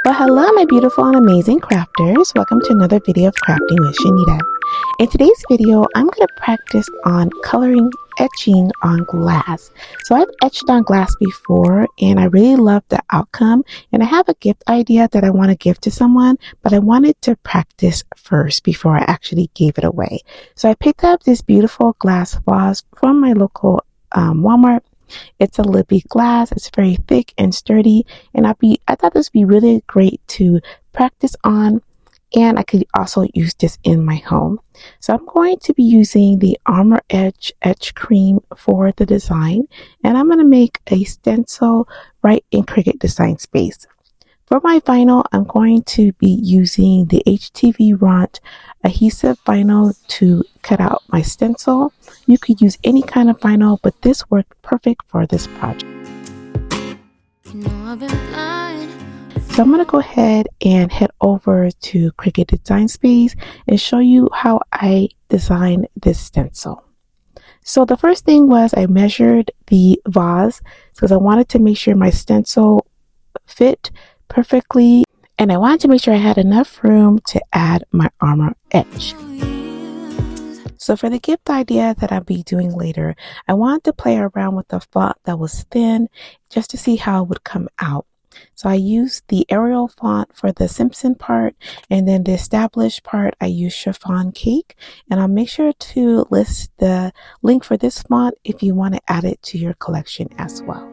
Well, hello, my beautiful and amazing crafters. Welcome to another video of Crafting with Shaneda. In today's video, I'm going to practice on coloring etching on glass. So I've etched on glass before and I really love the outcome, and I have a gift idea that I want to give to someone, but I wanted to practice first before I actually gave it away. So I picked up this beautiful glass vase from my local Walmart. It's a lippy glass. It's very thick and sturdy, and I thought this would be really great to practice on, and I could also use this in my home. So I'm going to be using the Armor Edge Etch Cream for the design, and I'm going to make a stencil right in Cricut Design Space. For my vinyl, I'm going to be using the HTV Ront adhesive vinyl to cut out my stencil. You could use any kind of vinyl, but this worked perfect for this project. So I'm going to go ahead and head over to Cricut Design Space and show you how I designed this stencil. So the first thing was I measured the vase because I wanted to make sure my stencil fit perfectly, and I wanted to make sure I had enough room to add my Armor Edge. So for the gift idea that I'll be doing later, I wanted to play around with the font that was thin just to see how it would come out. So I used the Arial font for the Simpson part, and then the established part I used Chiffon Cake, and I'll make sure to list the link for this font if you want to add it to your collection as well.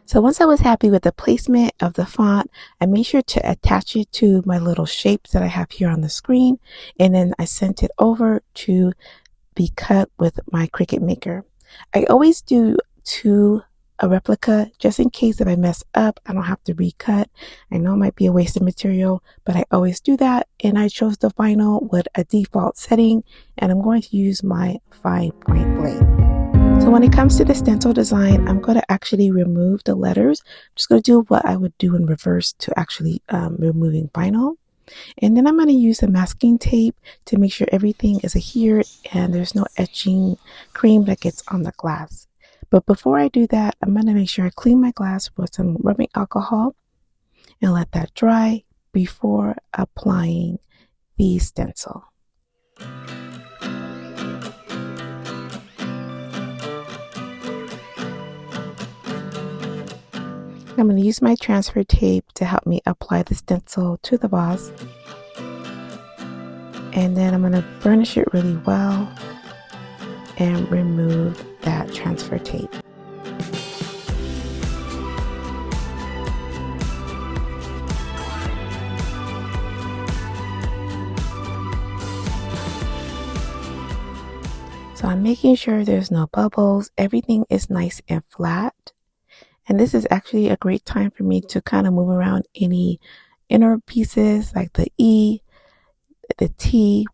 So once I was happy with the placement of the font, I made sure to attach it to my little shapes that I have here on the screen, and then I sent it over to be cut with my Cricut Maker. I always do a replica just in case if I mess up, I don't have to recut. I know it might be a waste of material, but I always do that, and I chose the vinyl with a default setting, and I'm going to use my 5-point blade. So when it comes to the stencil design, I'm going to actually remove the letters. I'm just going to do what I would do in reverse to actually removing vinyl. And then I'm going to use the masking tape to make sure everything is adhered and there's no etching cream that gets on the glass. But before I do that, I'm going to make sure I clean my glass with some rubbing alcohol and let that dry before applying the stencil. I'm going to use my transfer tape to help me apply the stencil to the vase. And then I'm going to burnish it really well and remove that transfer tape. So I'm making sure there's no bubbles. Everything is nice and flat. And this is actually a great time for me to kind of move around any inner pieces like the E, the T,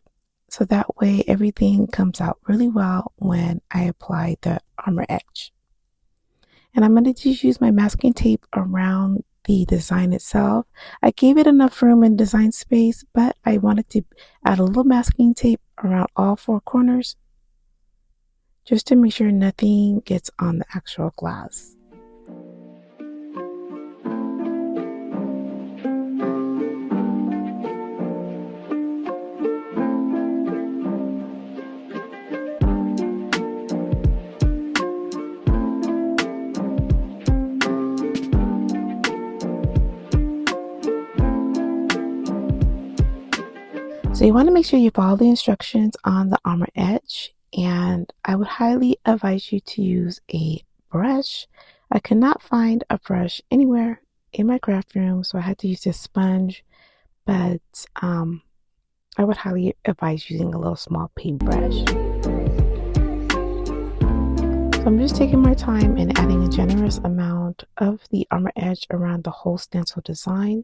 so that way everything comes out really well when I apply the Armor Edge. And I'm going to just use my masking tape around the design itself. I gave it enough room in Design Space, but I wanted to add a little masking tape around all 4 corners just to make sure nothing gets on the actual glass. So you want to make sure you follow the instructions on the Armor Edge, and I would highly advise you to use a brush. I could not find a brush anywhere in my craft room, so I had to use this sponge, but I would highly advise using a little small paintbrush. So I'm just taking my time and adding a generous amount of the Armor Edge around the whole stencil design,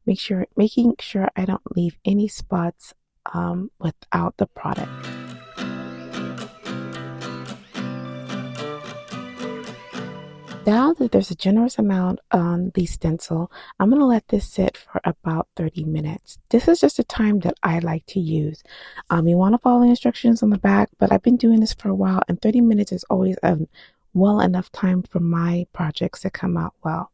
making sure I don't leave any spots without the product. Now that there's a generous amount on the stencil, I'm going to let this sit for about 30 minutes. This is just a time that I like to use. You want to follow the instructions on the back, but I've been doing this for a while, and 30 minutes is always a well enough time for my projects to come out well.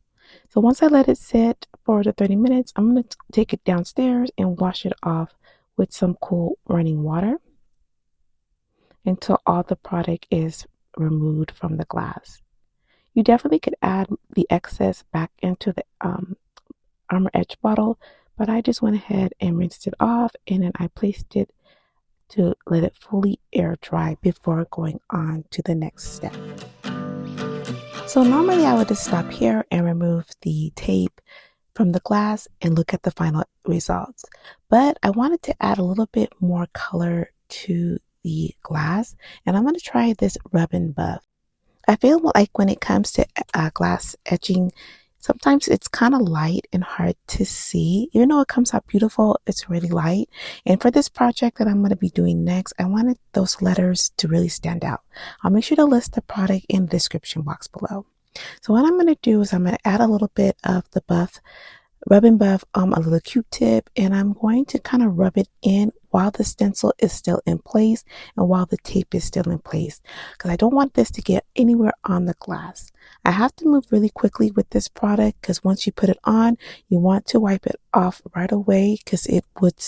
So once I let it sit for the 30 minutes, I'm going to take it downstairs and wash it off with some cool running water until all the product is removed from the glass. You definitely could add the excess back into the Armor Etch bottle, but I just went ahead and rinsed it off, and then I placed it to let it fully air dry before going on to the next step. So normally I would just stop here and remove the tape from the glass and look at the final results. But I wanted to add a little bit more color to the glass, and I'm going to try this rub and buff. I feel like when it comes to glass etching, sometimes it's kind of light and hard to see. Even though it comes out beautiful, it's really light. And for this project that I'm going to be doing next, I wanted those letters to really stand out. I'll make sure to list the product in the description box below. So what I'm going to do is I'm going to add a little bit of the rub and buff a little Q-tip, and I'm going to kind of rub it in while the stencil is still in place and while the tape is still in place, because I don't want this to get anywhere on the glass. I have to move really quickly with this product because once you put it on, you want to wipe it off right away because it would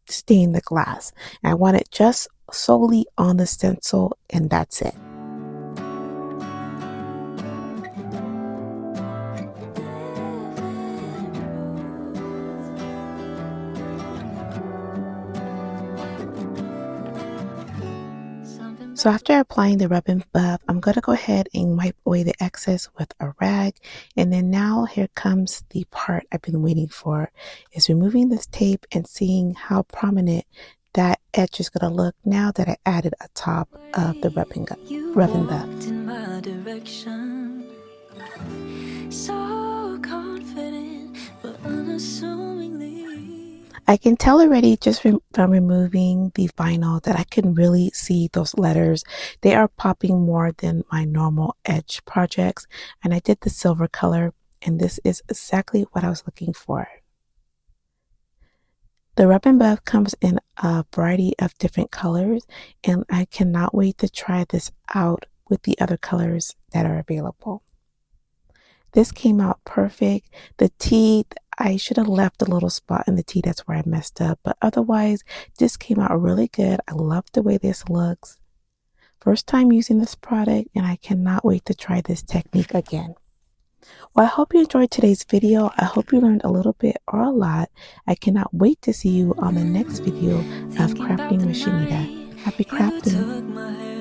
stain the glass. And I want it just solely on the stencil, and that's it. So after applying the rub and buff, I'm going to go ahead and wipe away the excess with a rag. And then now here comes the part I've been waiting for, is removing this tape and seeing how prominent that etch is going to look now that I added a top of the rub and buff. So confident, but unassumingly. I can tell already just from removing the vinyl that I can really see those letters. They are popping more than my normal etch projects. And I did the silver color, and this is exactly what I was looking for. The rub and buff comes in a variety of different colors, and I cannot wait to try this out with the other colors that are available. This came out perfect. The teeth, I should have left a little spot in the teeth. That's where I messed up. But otherwise, this came out really good. I love the way this looks. First time using this product, and I cannot wait to try this technique again. Well, I hope you enjoyed today's video. I hope you learned a little bit or a lot. I cannot wait to see you on the next video of Crafting with Shaneda. Happy crafting!